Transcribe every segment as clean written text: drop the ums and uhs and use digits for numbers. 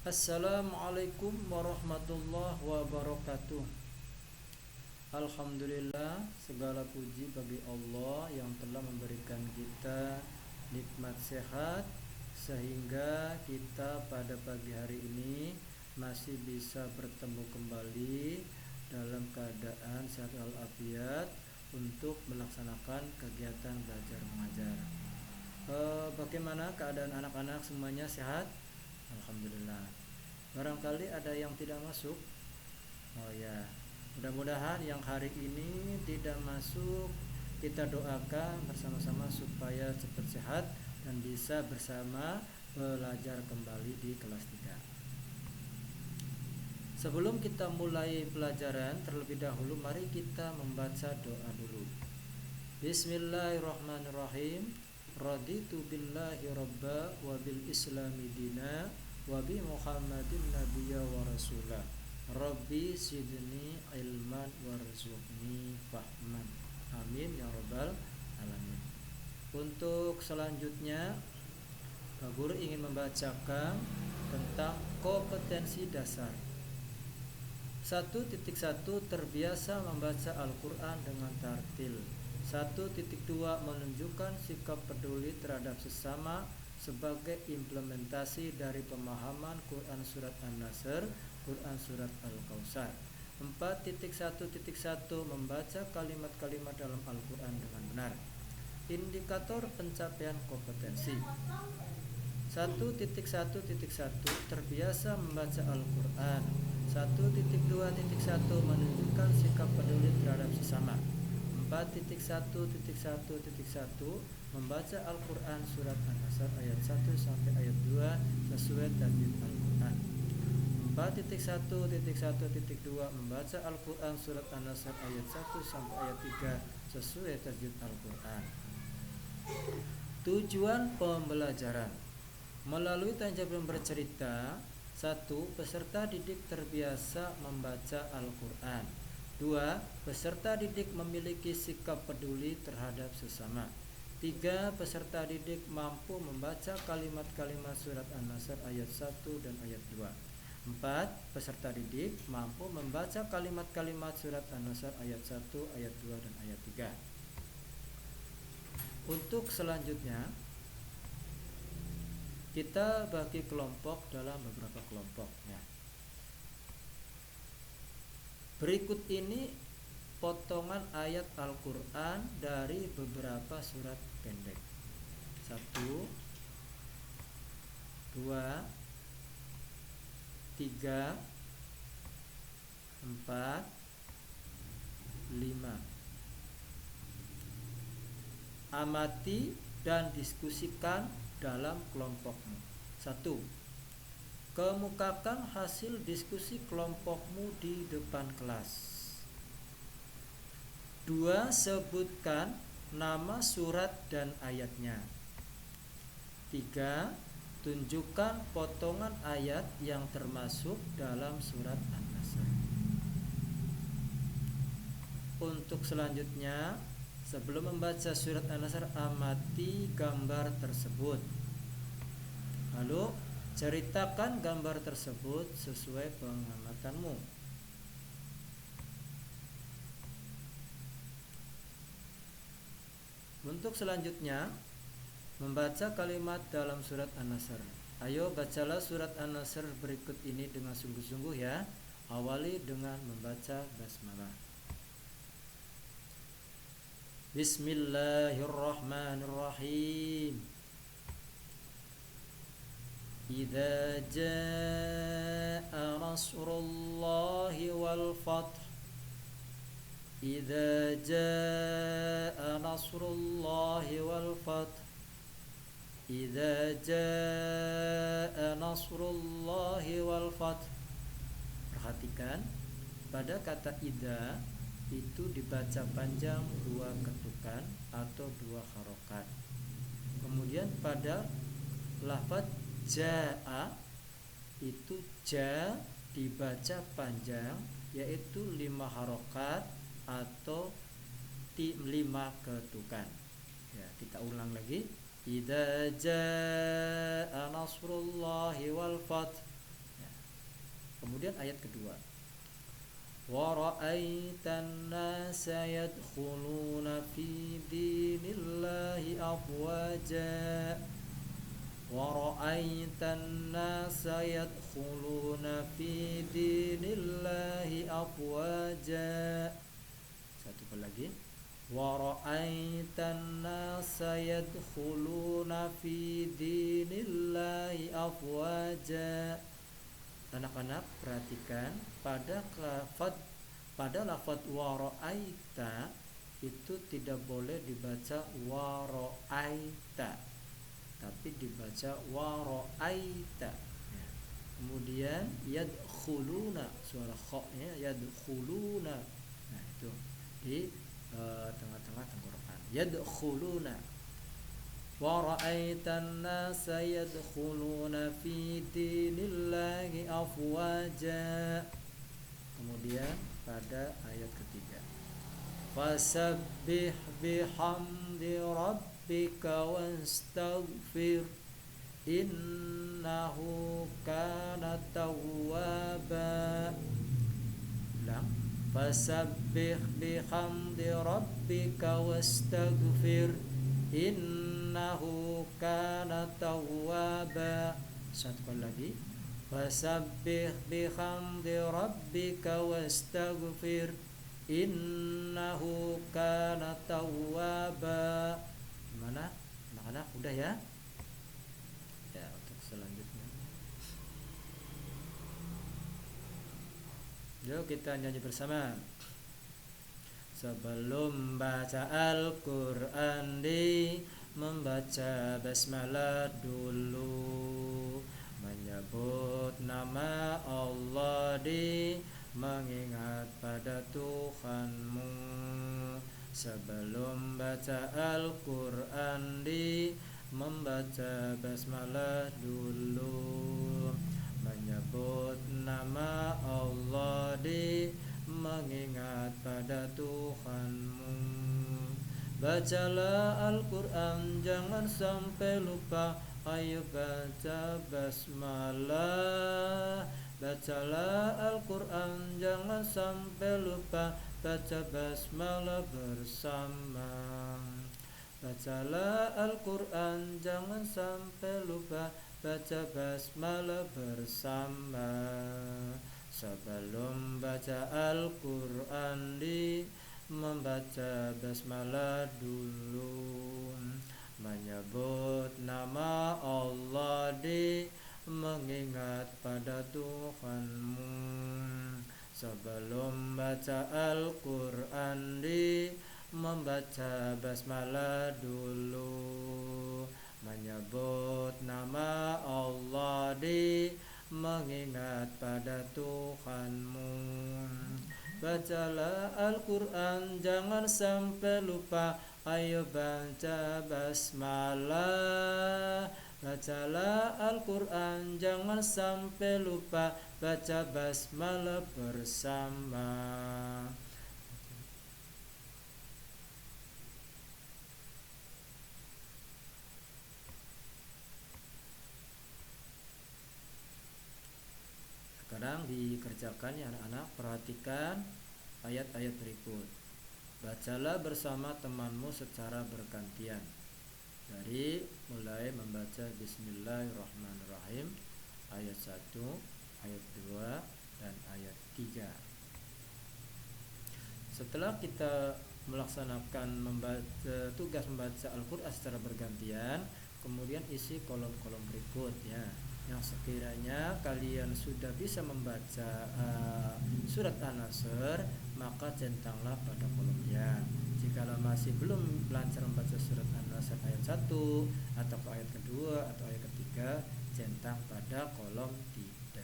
Assalamualaikum warahmatullahi wabarakatuh. Alhamdulillah, segala puji bagi Allah yang telah memberikan kita nikmat sehat sehingga kita pada pagi hari ini masih bisa bertemu kembali dalam keadaan sehat walafiat untuk melaksanakan kegiatan belajar mengajar. Bagaimana keadaan anak-anak, semuanya sehat? Alhamdulillah. Barangkali ada yang tidak masuk. Oh ya, mudah-mudahan yang hari ini tidak masuk kita doakan bersama-sama supaya cepat sehat dan bisa bersama belajar kembali di kelas 3. Sebelum kita mulai pelajaran, terlebih dahulu mari kita membaca doa dulu. Bismillahirrahmanirrahim. Raditu billahi rabba wa bil islami dina wa bi Muhammadin nabiyya wa rasulah. Rabbi sidni ilman warzuqni fahman. Amin ya rabbal alamin. Untuk selanjutnya, Pak Guru ingin membacakan tentang kompetensi dasar. 1.1 terbiasa membaca Al-Quran dengan tartil. 1.2 menunjukkan sikap peduli terhadap sesama sebagai implementasi dari pemahaman Quran Surat An-Nasr, Quran Surat Al-Kautsar. 4.1.1 membaca kalimat-kalimat dalam Al-Quran dengan benar. Indikator pencapaian kompetensi. 1.1.1 terbiasa membaca Al-Quran. 1.2.1 menunjukkan sikap peduli terhadap sesama. 4.1.1.1 membaca Al-Quran Surat An-Nasr ayat 1 sampai ayat 2 sesuai tajwid Al-Quran. 4.1.1.2 membaca Al-Quran Surat An-Nasr ayat 1 sampai ayat 3 sesuai tajwid Al-Quran. Tujuan pembelajaran. Melalui tajaban bercerita, 1. Peserta didik terbiasa membaca Al-Quran. 2. Peserta didik memiliki sikap peduli terhadap sesama. 3. Peserta didik mampu membaca kalimat-kalimat surat An-Nasr ayat 1 dan ayat 2. 4. Peserta didik mampu membaca kalimat-kalimat surat An-Nasr ayat 1, ayat 2 dan ayat 3. Untuk selanjutnya, kita bagi kelompok dalam beberapa kelompok ya. Berikut ini potongan ayat Al-Quran dari beberapa surat pendek. 1, 2, 3, 4, 5. Amati dan diskusikan dalam kelompokmu. 1. Kemukakan hasil diskusi kelompokmu di depan kelas. 2. Sebutkan nama surat dan ayatnya. 3. Tunjukkan potongan ayat yang termasuk dalam surat An-Nasr. Untuk selanjutnya, sebelum membaca surat An-Nasr, amati gambar tersebut. Lalu ceritakan gambar tersebut sesuai pengamatanmu. Untuk selanjutnya, membaca kalimat dalam surat An-Nasr. Ayo bacalah surat An-Nasr berikut ini dengan sungguh-sungguh ya. Awali dengan membaca basmalah. Bismillahirrahmanirrahim. Idza jaa nasrullahi wal fath. Idza jaa nasrullahi wal fath. Idza jaa nasrullahi wal fath. Perhatikan, pada kata idza itu dibaca panjang 2 ketukan atau 2 harokat. Kemudian pada lafaz jaa itu ja dibaca panjang, yaitu 5 harokat atau 5 ketukan. Ya, kita ulang lagi. Idza jaa nasrullahi wal fath. Kemudian ayat kedua, wa ra'aitan nasa yadkhuluna fi dinillahi afwaja, wa ra'aitan nasa yadkhuluna fi dinillahi afwaja. Satu kali lagi, wa ra'aitan nasa yadkhuluna fi dinillahi afwaja. Anak-anak perhatikan pada lafaz wa ra'aita itu tidak boleh dibaca wa ra'aita, tapi dibaca wa ra'aita. Kemudian yadkhuluna, suara kha-nya yadkhuluna. Nah, itu di tengah-tengah tenggorokan. Yadkhuluna. Wa ra'aitan nasa yadkhuluna fi dinillahi afwaja. Kemudian pada ayat ketiga, fasabbih bihamdi rabbika wastaghfir innahu kana tawwaba. Ulang, fasabbih bihamdi rabbika wastaghfir innahu kana tawwaba. Satu kali lagi, fasabbih bihamdi rabbika wastaghfir innahu kana tawwaba. Gimana? Anak-anak udah ya? Ya, untuk selanjutnya, yuk kita nyanyi bersama. Sebelum baca Al-Quran membaca basmalah dulu, menyebut nama Allah mengingat pada Tuhanmu. Sebelum baca Al-Quran membaca basmalah dulu, menyebut nama Allah mengingat pada Tuhanmu. Bacalah Al-Quran, jangan sampai lupa. Ayo baca basmalah. Bacalah Al-Quran, jangan sampai lupa. Baca basmalah bersama. Bacalah Al-Quran, jangan sampai lupa. Baca basmalah bersama. Sebelum baca Al-Quran membaca basmalah dulu, menyebut nama Allah mengingat pada Tuhanmu. Sebelum baca Al-Quran membaca basmalah dulu, menyebut nama Allah mengingat pada Tuhanmu. Bacalah Al-Quran, jangan sampai lupa. Ayo baca basmalah. Bacalah Al-Quran, jangan sampai lupa. Baca basmalah bersama. Sekarang dikerjakan ya anak-anak. Perhatikan ayat-ayat berikut. Bacalah bersama temanmu secara bergantian. Dari mulai membaca Bismillahirrahmanirrahim ayat 1, ayat 2, dan ayat 3. Setelah kita melaksanakan tugas membaca Al-Quran secara bergantian, kemudian isi kolom-kolom berikut ya. Yang sekiranya kalian sudah bisa membaca surat An-Nasr, maka centanglah pada kolomnya. Jika masih belum lancar membaca surat An-Nasr ayat 1 atau ayat kedua atau ayat ketiga, centang pada kolom 3.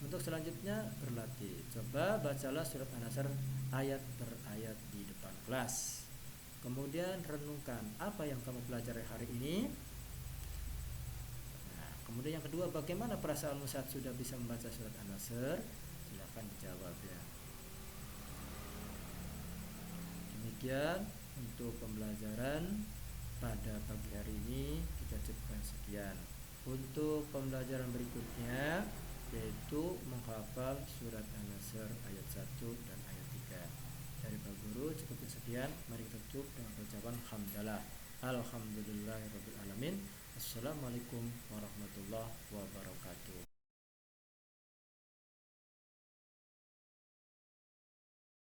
Untuk selanjutnya berlatih. Coba bacalah surat An-Nasr ayat per ayat di depan kelas. Kemudian renungkan apa yang kamu pelajari hari ini. Kemudian yang kedua, bagaimana perasaanmu saat sudah bisa membaca surat An-Nasr? Silakan dijawab ya. Demikian untuk pembelajaran pada pagi hari ini, kita cukupkan sekian. Untuk pembelajaran berikutnya yaitu menghafal surat An-Nasr ayat 1 dan ayat 3. Dari Pak Guru cukup sekian. Mari kita tutup dengan ucapan hamdalah. Alhamdulillahirabbil alamin. Assalamualaikum warahmatullahi wabarakatuh.